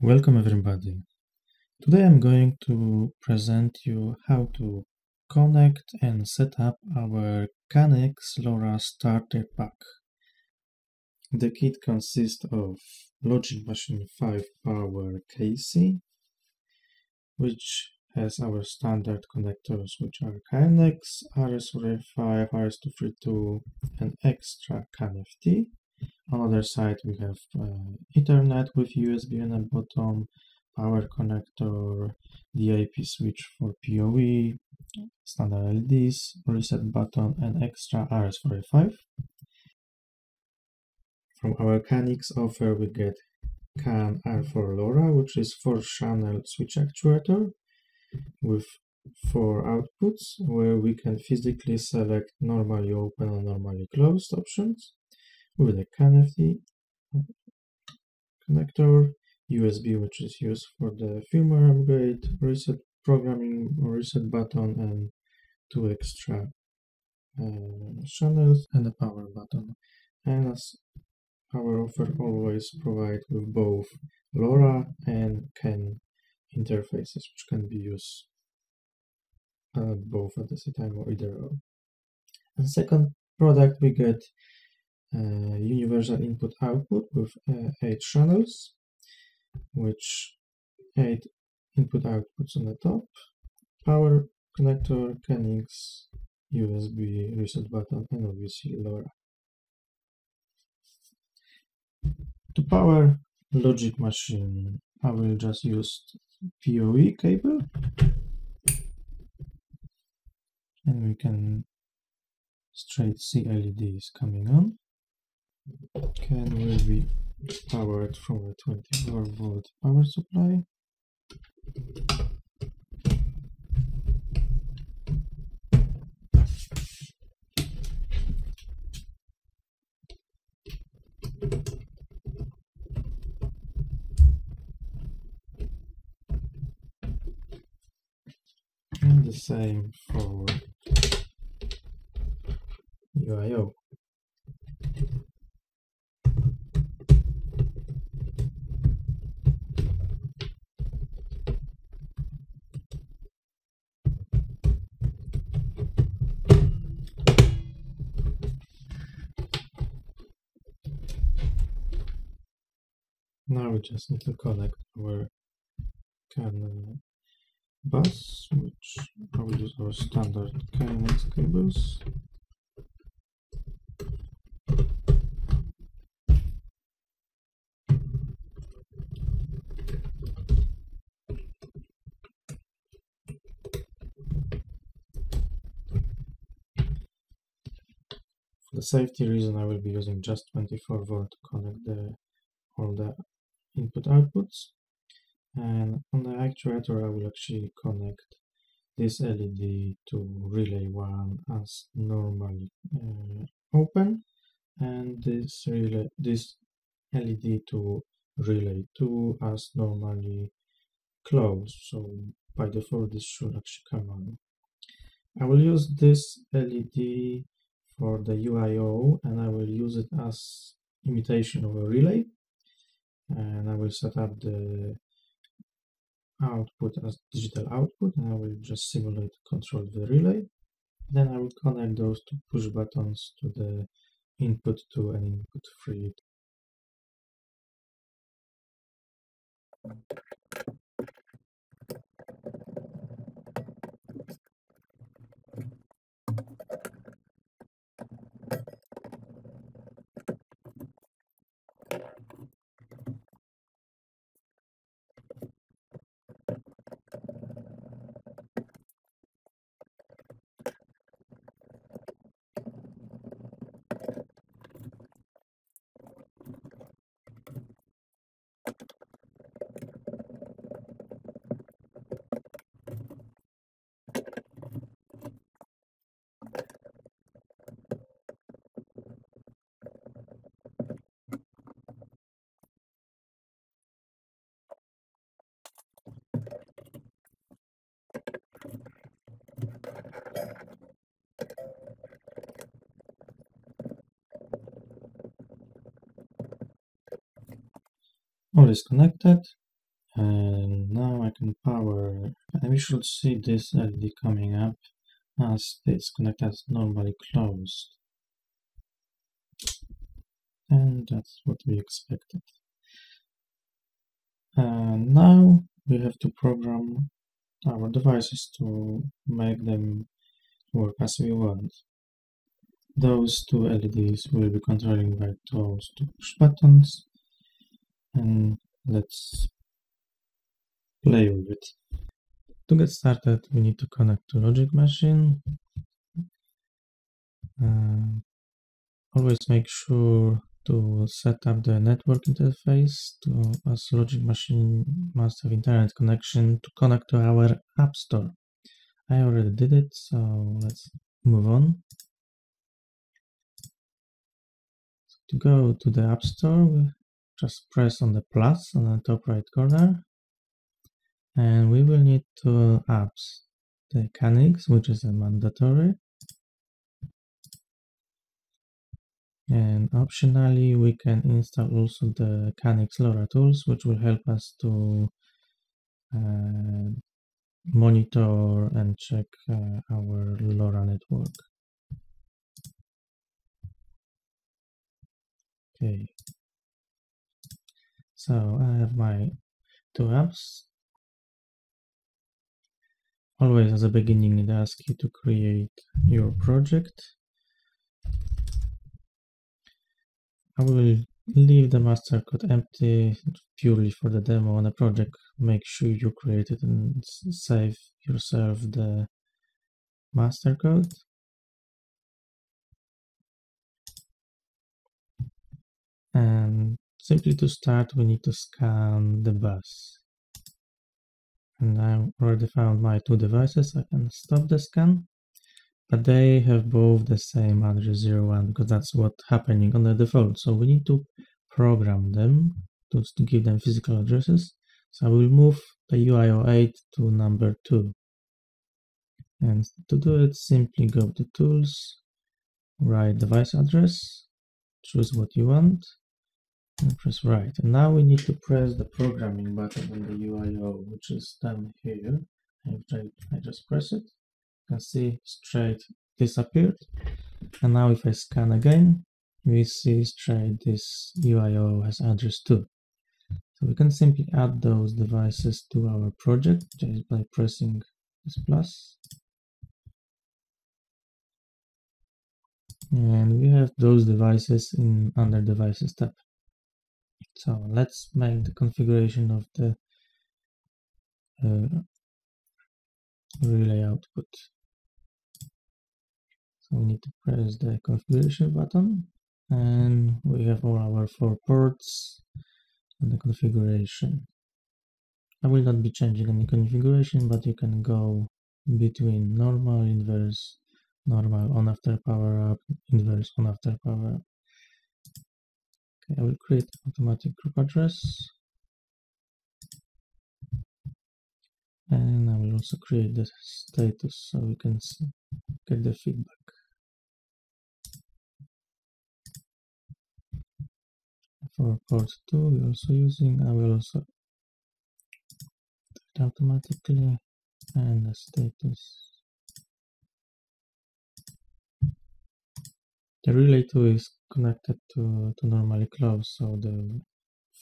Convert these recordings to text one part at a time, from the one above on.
Welcome everybody. Today I'm going to present you how to connect and set up our CANx LoRa starter pack. The kit consists of LogicMachine 5 power KC, which has our standard connectors, which are CANx, RS485, RS232, and extra CANFT. On the other side, we have Ethernet with USB on the bottom, power connector, the IP switch for PoE, standard LEDs, reset button, and extra RS485. From our CANx offer, we get CAN R4 LoRa, which is 4-channel switch actuator with 4 outputs, where we can physically select normally open and normally closed options, with a CANFT connector, USB, which is used for the firmware upgrade, reset programming, reset button, and 2 extra channels, and a power button. And as our offer always provides with both LoRa and CAN interfaces, which can be used both at the same time or either or. And second product, we get universal input output with 8 channels, which 8 input outputs on the top, power connector, CANx, USB, reset button, and obviously LoRa. To power LogicMachine, I will just use PoE cable, and we can straight see LEDs coming on. CAN will be powered from a 24-volt power supply. And the same for UIO. Now we just need to connect our CAN bus, which I will use our standard CANx cables. For the safety reason, I will be using just 24 volt to connect all the input outputs. And on the actuator, I will actually connect this LED to relay 1 as normally open, and this LED to relay 2 as normally closed. So by default, this should actually come on. I will use this LED for the UIO, and I will use it as imitation of a relay. And I will set up the output as digital output, and I will just simulate control the relay. Then I will connect those two push buttons to the input 2 and input 3. All is connected. And now I can power, and we should see this LED coming up as this connector is normally closed. And that's what we expected. And now we have to program our devices to make them work as we want. Those two LEDs will be controlling by those two push buttons, and let's play with it. To get started, we need to connect to LogicMachine. Always make sure to set up the network interface, as LogicMachine must have internet connection to connect to our App Store. I already did it, so let's move on. To go to the App Store, we just press on the plus on the top right corner, and we will need two apps. The CANx, which is a mandatory, and optionally we can install also the CANx LoRa tools, which will help us to monitor and check our LoRa network. Okay, so I have my two apps. Always at the beginning it asks you to create your project. I will leave the master code empty purely for the demo on a project. Make sure you create it and save yourself the master code. And simply to start, we need to scan the bus. And I already found my two devices. I can stop the scan, but they have both the same address 01 because that's what's happening on the default. So we need to program them to give them physical addresses. So I will move the UIO 8 to number 2. And to do it, simply go to Tools, write device address, choose what you want, and press Write. And now we need to press the programming button on the UIO, which is down here. I just press it. You can see straight disappeared. And now if I scan again, we see straight this UIO has address 2. So we can simply add those devices to our project just by pressing this plus. And we have those devices in under devices tab. So let's make the configuration of the relay output. So we need to press the configuration button, and we have all our 4 ports and the configuration. I will not be changing any configuration, but you can go between normal, inverse, normal, on after power up, inverse, on after power up. Okay, I will create automatic group address, and I will also create the status so we can get the feedback. For port 2 we're also using, I will also do it automatically, and the status. The relay 2 is connected to normally close, so the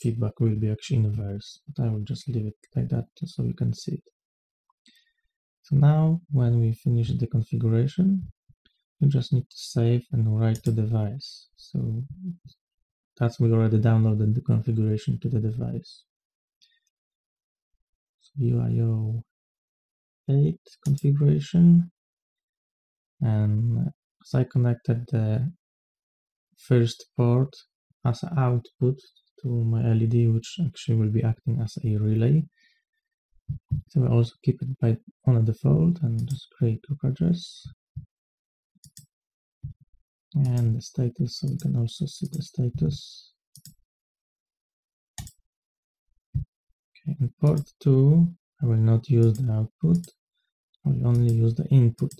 feedback will be actually inverse, but I will just leave it like that just so we can see it. So now when we finish the configuration, we just need to save and write to device. So that's we already downloaded the configuration to the device. So UIO 8 configuration, and as I connected the first port as an output to my LED, which actually will be acting as a relay. So we'll also keep it on a default and just create group address. And the status, so we can also see the status. Okay, in port 2, I will not use the output, I will only use the input,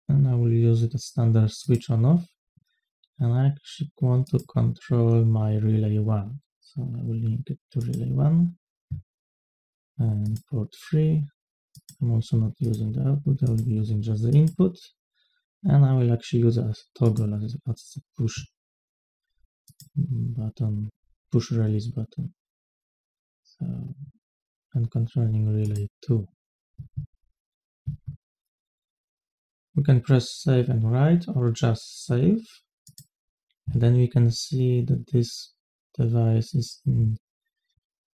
and I will use it as standard switch on off. And I actually want to control my relay 1, so I will link it to relay 1. and port 3. I'm also not using the output, I will be using just the input, and I will actually use a toggle as a push button, push release button. So, and controlling relay 2. We can press save and write or just save, and then we can see that this device is in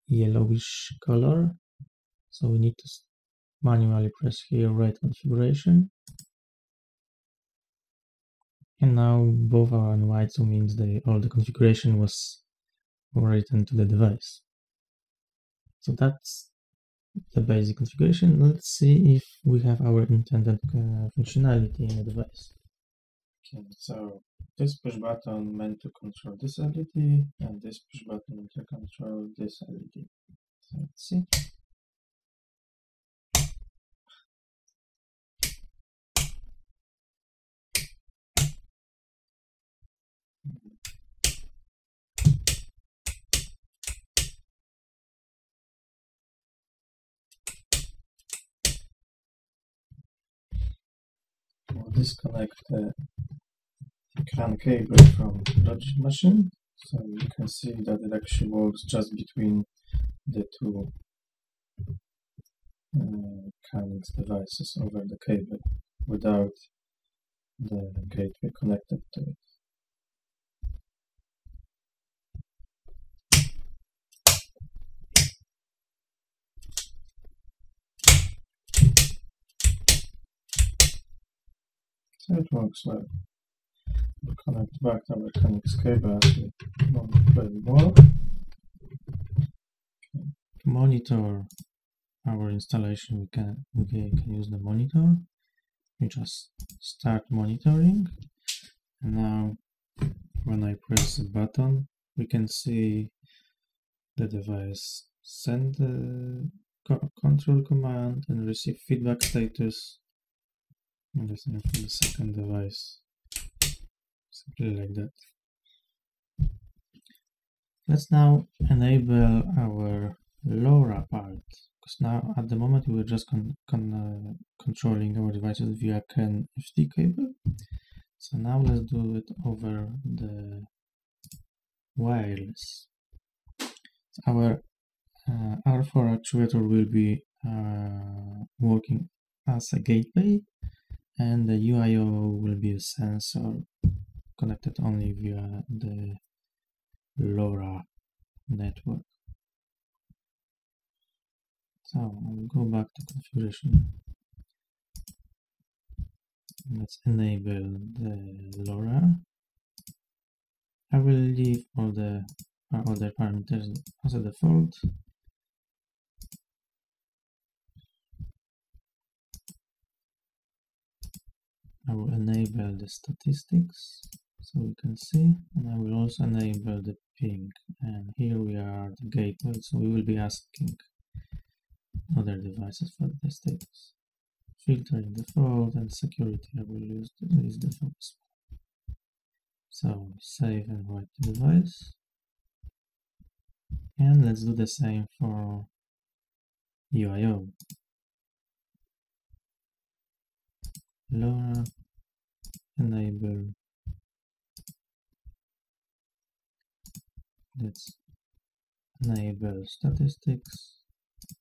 yellowish color, so we need to manually press here write configuration, and now both are on white, so means all the configuration was written to the device. So that's the basic configuration. Let's see if we have our intended functionality in the device. Okay, so this push button meant to control this LED, and this push button meant to control this LED. So let's see. We'll disconnect the CAN cable from LogicMachine, so you can see that it actually works just between the two CANx devices over the cable without the gateway connected to it. So it works well. We'll connect back our CANx cable as we want to play more. Okay. To monitor our installation, we can use the monitor. We just start monitoring, and now when I press the button, we can see the device send the control command and receive feedback status. And the same for the second device, simply like that. Let's now enable our LoRa part, because now at the moment we were just controlling our devices via CAN FT cable. So now let's do it over the wireless. So our R4 actuator will be working as a gateway, and the UIO will be a sensor connected only via the LoRa network. So I'll go back to configuration. Let's enable the LoRa. I will leave all the other parameters as a default. I will enable the statistics so we can see, and I will also enable the ping, and here we are the gateway, so we will be asking other devices for the status. Filtering default and security, I will use default. So save and write the device, and let's do the same for UIO. LoRa, enable. Let's enable statistics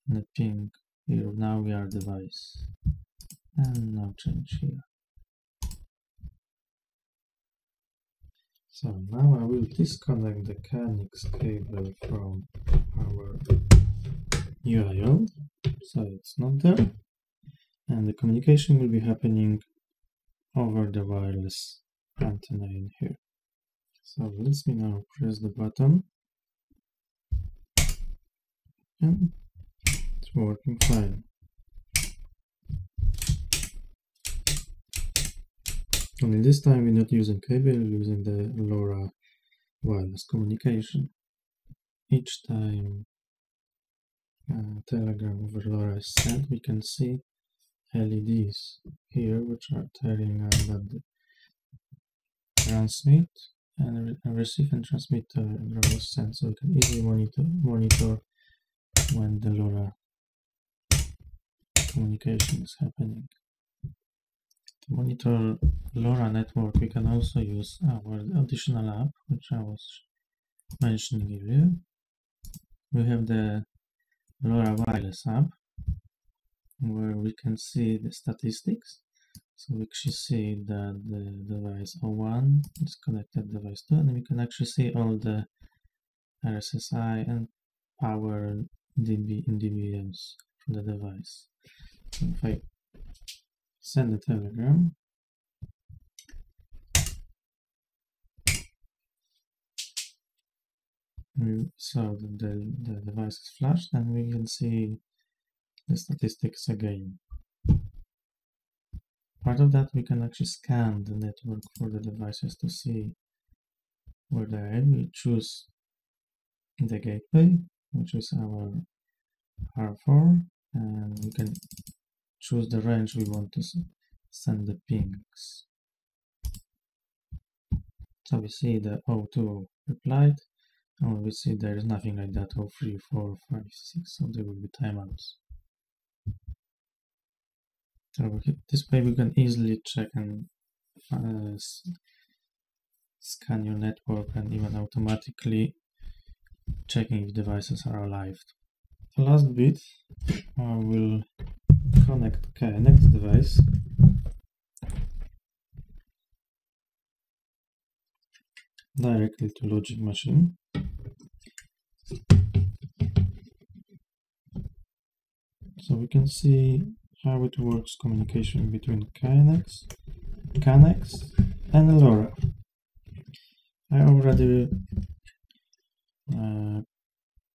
and the ping. Here now we are device, and no change here. So now I will disconnect the CANx cable from our UIO, so it's not there, and the communication will be happening over the wireless antenna in here. So let me now press the button, and it's working fine. Only this time we're not using cable, we're using the LoRa wireless communication. Each time telegram over LoRa is sent, we can see LEDs here, which are telling us that the transmit and receive and transmit telegram was sent, so we can easily monitor when the LoRa communication is happening. To monitor LoRa network, we can also use our additional app, which I was mentioning earlier. We have the LoRa wireless app, where we can see the statistics. So we actually see that the device 01 is connected to device 2, and we can actually see all the RSSI and power in dBms from the device. So if I send a telegram, so the device is flashed, and we can see the statistics again. Part of that, we can actually scan the network for the devices to see where they are. We choose the gateway, which is our R4, and we can choose the range we want to send the pings. So we see the 02 replied, and we see there is nothing like that 03, 4, 5, 6, so there will be timeouts. So this way we can easily check and scan your network and even automatically checking if devices are alive. The last bit, I will connect CANx device directly to LogicMachine. So we can see how it works communication between CANx and LoRa. I already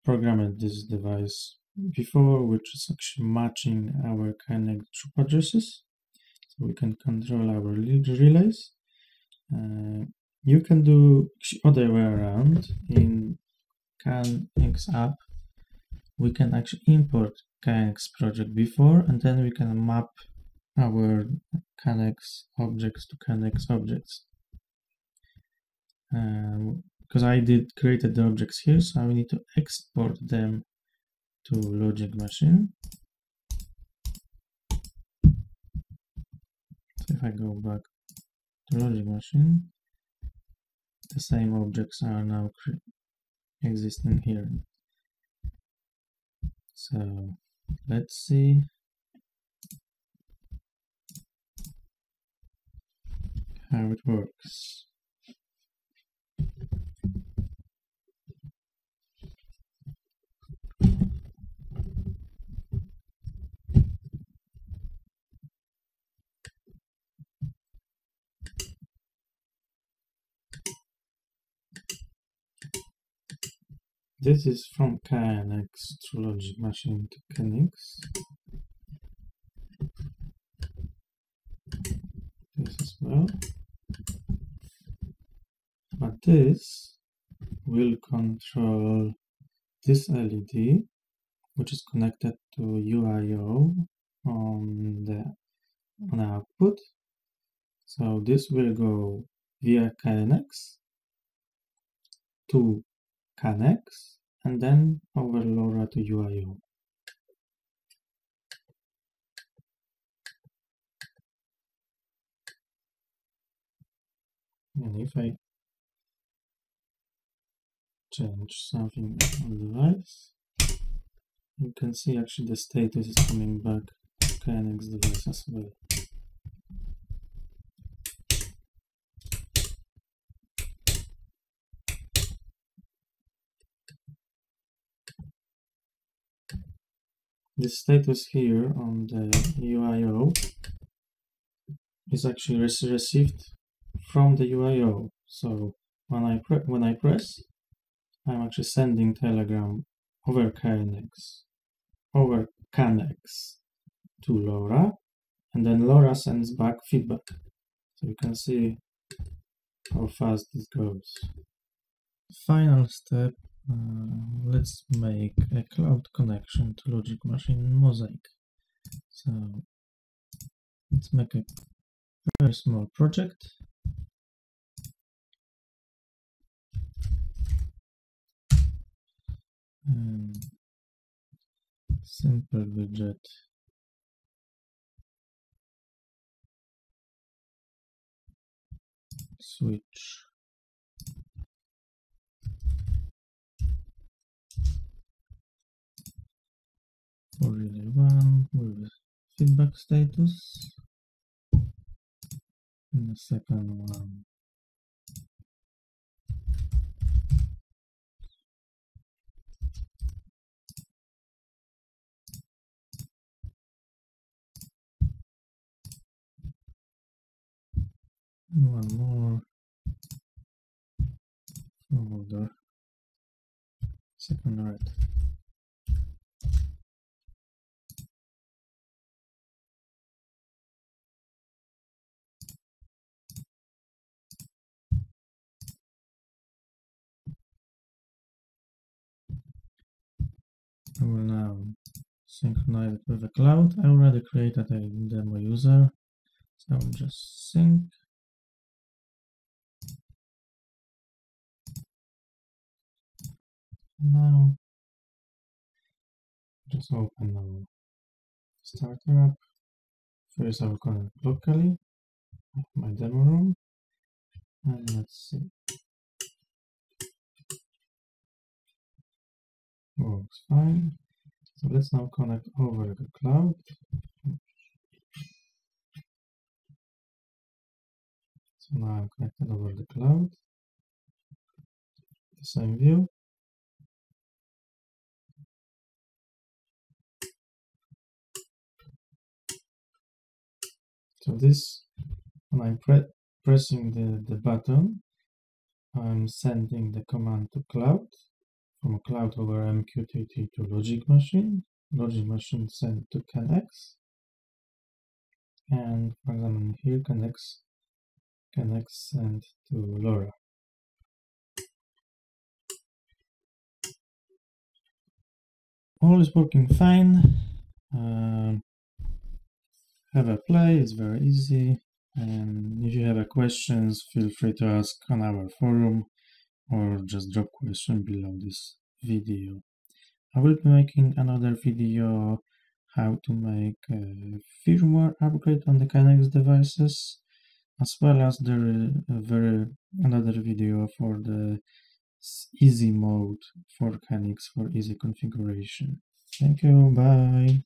programmed this device before, which is actually matching our CANx troop addresses, so we can control our relays. You can do other way around. In CANx app, we can actually import CANx project before, and then we can map our CANx objects to CANx objects. Because I created the objects here, so I need to export them to LogicMachine. So if I go back to LogicMachine, the same objects are now existing here. So let's see how it works. This is from CANx to LogicMachine to CANx. This as well. But this will control this LED, which is connected to UIO on output. So this will go via CANx to CANx, and then over LoRa to UIO. And if I change something on the device, you can see actually the status is coming back to CANx device as well. The status here on the UIO is actually received from the UIO. So when I press, I'm actually sending telegram over CANx to LoRa, and then LoRa sends back feedback. So you can see how fast this goes. Final step. Let's make a cloud connection to LogicMachine Mosaic. So let's make a very small project. Simple widget switch. For relay 1 with feedback status, and the second one and one more for the second red. I will now synchronize it with the cloud. I already created a demo user, so I will just sync. Now, just open our starter app. First, I will connect locally with my demo room, and let's see. Works fine. So let's now connect over the cloud. So now I'm connected over the cloud. The same view. So this, when I'm pressing the button, I'm sending the command to cloud, from cloud over MQTT to LogicMachine. LogicMachine sent to CANx. And for example, here CANx sent to LoRa. All is working fine. Have a play, it's very easy. And if you have questions, feel free to ask on our forum or just drop question below this video. I will be making another video how to make a firmware upgrade on the CANx devices, as well as another video for the easy mode for CANx for easy configuration. Thank you, bye.